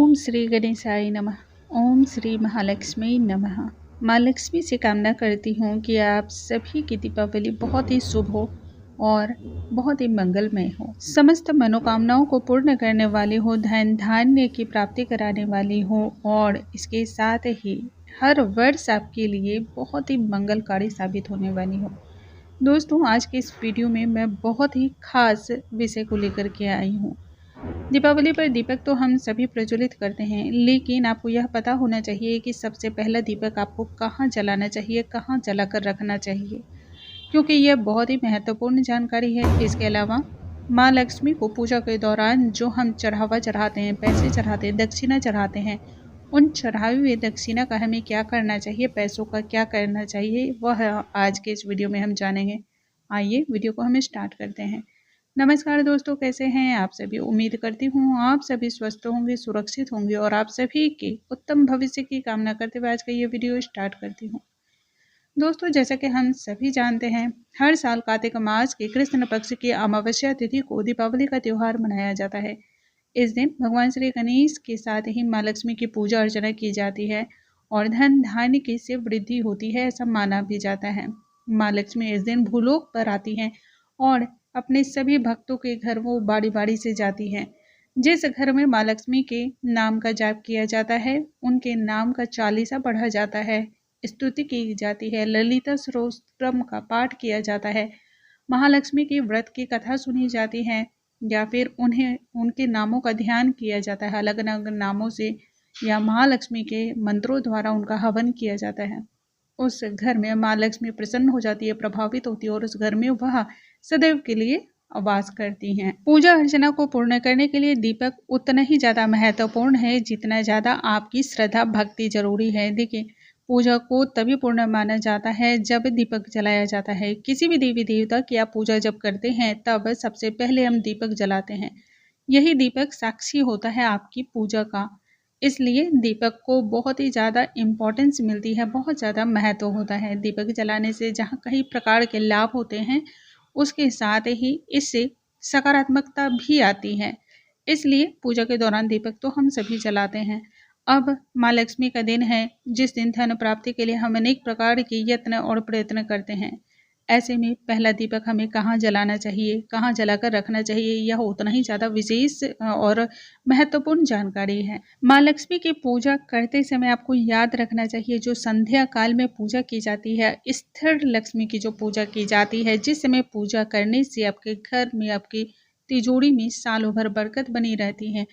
ओम श्री गणेशाय नमः। ओम श्री महालक्ष्मी नमः। माँ लक्ष्मी से कामना करती हूँ कि आप सभी की दीपावली बहुत ही शुभ हो और बहुत ही मंगलमय हो, समस्त मनोकामनाओं को पूर्ण करने वाली हो, धन धान्य की प्राप्ति कराने वाली हो और इसके साथ ही हर वर्ष आपके लिए बहुत ही मंगलकारी साबित होने वाली हो। दोस्तों, आज के इस वीडियो में मैं बहुत ही खास विषय को लेकर के आई हूँ। दीपावली पर दीपक तो हम सभी प्रज्वलित करते हैं, लेकिन आपको यह पता होना चाहिए कि सबसे पहला दीपक आपको कहाँ जलाना चाहिए, कहाँ जलाकर रखना चाहिए, क्योंकि यह बहुत ही महत्वपूर्ण जानकारी है। इसके अलावा माँ लक्ष्मी को पूजा के दौरान जो हम चढ़ावा चढ़ाते हैं, पैसे चढ़ाते हैं, दक्षिणा चढ़ाते हैं, उन चढ़ाई हुए दक्षिणा का हमें क्या करना चाहिए, पैसों का क्या करना चाहिए, वह आज के इस वीडियो में हम जानेंगे। आइए वीडियो को हम स्टार्ट करते हैं। नमस्कार दोस्तों, कैसे हैं आप सभी। उम्मीद करती हूँ आप सभी स्वस्थ होंगे, सुरक्षित होंगे और आप सभी के उत्तम भविष्य की कामना करते हुए आज का ये वीडियो स्टार्ट करती हूँ। दोस्तों, जैसा कि हम सभी जानते हैं, हर साल कार्तिक मास के कृष्ण पक्ष की अमावस्या तिथि को दीपावली का त्यौहार मनाया जाता है। इस दिन भगवान श्री गणेश के साथ ही माँ लक्ष्मी की पूजा अर्चना की जाती है और धन धान्य की से वृद्धि होती है, ऐसा माना भी जाता है। माँ लक्ष्मी इस दिन भूलोक पर आती हैं और अपने सभी भक्तों के घर वो बारी बारी से जाती हैं। जिस घर में माँ लक्ष्मी के नाम का जाप किया जाता है, उनके नाम का चालीसा पढ़ा जाता है, स्तुति की जाती है, ललिता स्तोत्रम का पाठ किया जाता है, महालक्ष्मी की व्रत की कथा सुनी जाती है या फिर उन्हें उनके नामों का ध्यान किया जाता है, अलग अलग नामों से या महालक्ष्मी के मंत्रों द्वारा उनका हवन किया जाता है। उस घर में माँ लक्ष्मी प्रसन्न हो जाती है, प्रभावित होती है और उस घर में वह सदैव के लिए वास करती हैं। पूजा अर्चना को पूर्ण करने के लिए दीपक उतना ही ज्यादा महत्वपूर्ण है जितना ज्यादा आपकी श्रद्धा भक्ति जरूरी है। देखिए, पूजा को तभी पूर्ण माना जाता है जब दीपक जलाया जाता है। किसी भी देवी देवता की आप पूजा जब करते हैं तब सबसे पहले हम दीपक जलाते हैं। यही दीपक साक्षी होता है आपकी पूजा का, इसलिए दीपक को बहुत ही ज़्यादा इम्पोर्टेंस मिलती है, बहुत ज़्यादा महत्व होता है। दीपक जलाने से जहाँ कई प्रकार के लाभ होते हैं, उसके साथ ही इससे सकारात्मकता भी आती है, इसलिए पूजा के दौरान दीपक तो हम सभी जलाते हैं। अब माँ लक्ष्मी का दिन है, जिस दिन धन प्राप्ति के लिए हम अनेक प्रकार के यत्न और प्रयत्न करते हैं। ऐसे में पहला दीपक हमें कहाँ जलाना चाहिए, कहाँ जलाकर रखना चाहिए, यह उतना ही ज़्यादा विशेष और महत्वपूर्ण जानकारी है। माँ लक्ष्मी की पूजा करते समय आपको याद रखना चाहिए, जो संध्या काल में पूजा की जाती है, स्थिर लक्ष्मी की जो पूजा की जाती है, जिस समय पूजा करने से आपके घर में, आपकी तिजोरी में सालों भर बरकत बनी रहती है,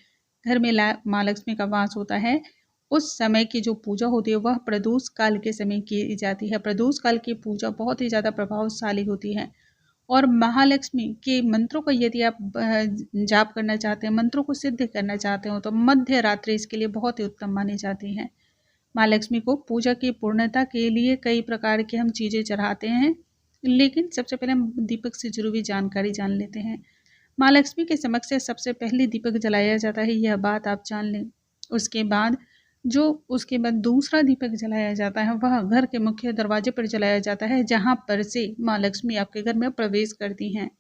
घर में माँ लक्ष्मी का वास होता है। उस समय की जो पूजा होती है वह प्रदोष काल के समय की जाती है। प्रदोष काल की पूजा बहुत ही ज़्यादा प्रभावशाली होती है और महालक्ष्मी के मंत्रों का यदि आप जाप करना चाहते हैं, मंत्रों को सिद्ध करना चाहते हो, तो मध्य रात्रि इसके लिए बहुत ही उत्तम मानी जाती है। माँ लक्ष्मी को पूजा की पूर्णता के लिए कई प्रकार की हम चीज़ें चढ़ाते हैं, लेकिन सबसे पहले हम दीपक से जुड़ी हुई जानकारी जान लेते हैं। माँ लक्ष्मी के समक्ष से सबसे पहले दीपक जलाया जाता है, यह बात आप जान लें। उसके बाद दूसरा दीपक जलाया जाता है, वह घर के मुख्य दरवाजे पर जलाया जाता है, जहां पर से माँ लक्ष्मी आपके घर में प्रवेश करती हैं।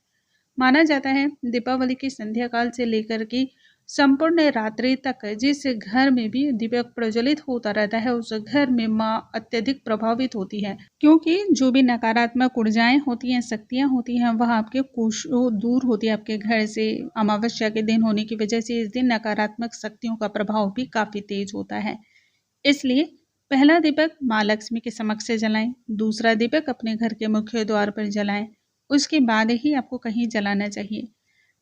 माना जाता है दीपावली की संध्या काल से लेकर के संपूर्ण रात्रि तक जिस घर में भी दीपक प्रज्वलित होता रहता है, उस घर में माँ अत्यधिक प्रभावित होती है, क्योंकि जो भी नकारात्मक ऊर्जाएं होती हैं, शक्तियां होती हैं, वह आपके कोषों दूर होती है आपके घर से। अमावस्या के दिन होने की वजह से इस दिन नकारात्मक शक्तियों का प्रभाव भी काफी तेज होता है, इसलिए पहला दीपक माँ लक्ष्मी के समक्ष से जलाएं, दूसरा दीपक अपने घर के मुख्य द्वार पर जलाएं, उसके बाद ही आपको कहीं जलाना चाहिए।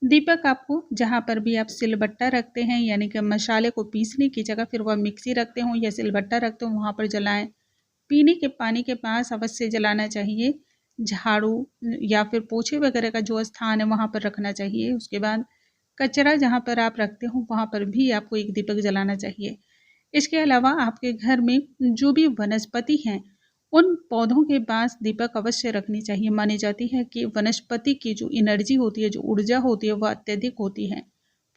दीपक आपको जहाँ पर भी आप सिलबट्टा रखते हैं, यानी कि मसाले को पीसने की जगह फिर वह मिक्सी रखते हो या सिलबट्टा रखते हो, वहाँ पर जलाएं। पीने के पानी के पास अवश्य जलाना चाहिए। झाड़ू या फिर पोछे वगैरह का जो स्थान है वहाँ पर रखना चाहिए। उसके बाद कचरा जहाँ पर आप रखते हो वहाँ पर भी आपको एक दीपक जलाना चाहिए। इसके अलावा आपके घर में जो भी वनस्पति हैं, उन पौधों के पास दीपक अवश्य रखनी चाहिए। मानी जाती है कि वनस्पति की जो एनर्जी होती है, जो ऊर्जा होती है, वह अत्यधिक होती है।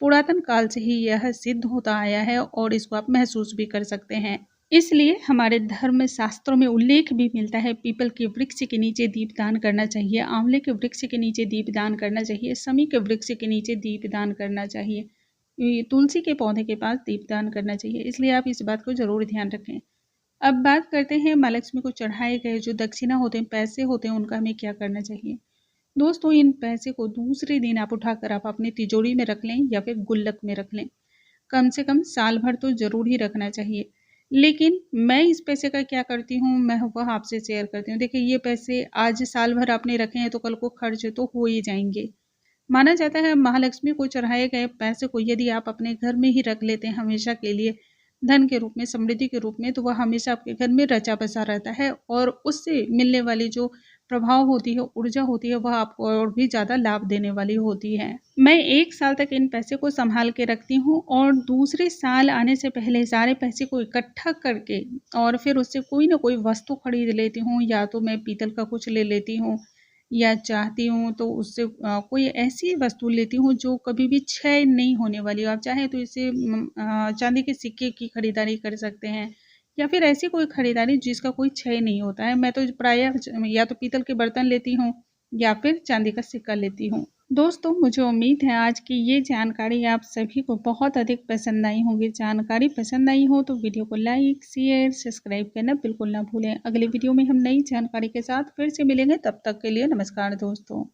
पुरातन काल से ही यह सिद्ध होता आया है और इसको आप महसूस भी कर सकते हैं। इसलिए हमारे धर्म शास्त्रों में उल्लेख भी मिलता है, पीपल के वृक्ष के नीचे दीपदान करना चाहिए, आंवले के वृक्ष के नीचे दीपदान करना चाहिए, समी के वृक्ष के नीचे दीपदान करना चाहिए। ये तुलसी के पौधे के पास दीपदान करना चाहिए, इसलिए आप इस बात को ज़रूर ध्यान रखें। अब बात करते हैं माँ लक्ष्मी को चढ़ाए गए जो दक्षिणा होते हैं, पैसे होते हैं, उनका हमें क्या करना चाहिए। दोस्तों, इन पैसे को दूसरे दिन आप उठाकर आप अपनी तिजोरी में रख लें या फिर गुल्लक में रख लें। कम से कम साल भर तो ज़रूर ही रखना चाहिए। लेकिन मैं इस पैसे का क्या करती हूँ, मैं वह आपसे शेयर करती हूँ। देखिए, ये पैसे आज साल भर आपने रखे हैं तो कल को खर्च तो हो ही जाएँगे। माना जाता है महालक्ष्मी को चढ़ाए गए पैसे को यदि आप अपने घर में ही रख लेते हैं हमेशा के लिए, धन के रूप में, समृद्धि के रूप में, तो वह हमेशा आपके घर में रचा बसा रहता है और उससे मिलने वाली जो प्रभाव होती है, ऊर्जा होती है, वह आपको और भी ज़्यादा लाभ देने वाली होती है। मैं 1 साल तक इन पैसे को संभाल के रखती हूँ और दूसरे साल आने से पहले सारे पैसे को इकट्ठा करके और फिर उससे कोई ना कोई वस्तु खरीद लेती हूँ, या तो मैं पीतल का कुछ ले लेती हूँ या चाहती हूँ तो उससे कोई ऐसी वस्तु लेती हूँ जो कभी भी क्षय नहीं होने वाली हो। आप चाहें तो इसे चांदी के सिक्के की खरीदारी कर सकते हैं या फिर ऐसी कोई खरीदारी जिसका कोई क्षय नहीं होता है। मैं तो प्रायः या तो पीतल के बर्तन लेती हूँ या फिर चांदी का सिक्का लेती हूँ। दोस्तों, मुझे उम्मीद है आज की ये जानकारी आप सभी को बहुत अधिक पसंद आई होगी। जानकारी पसंद आई हो तो वीडियो को लाइक, शेयर, सब्सक्राइब करना बिल्कुल ना भूलें। अगले वीडियो में हम नई जानकारी के साथ फिर से मिलेंगे, तब तक के लिए नमस्कार दोस्तों।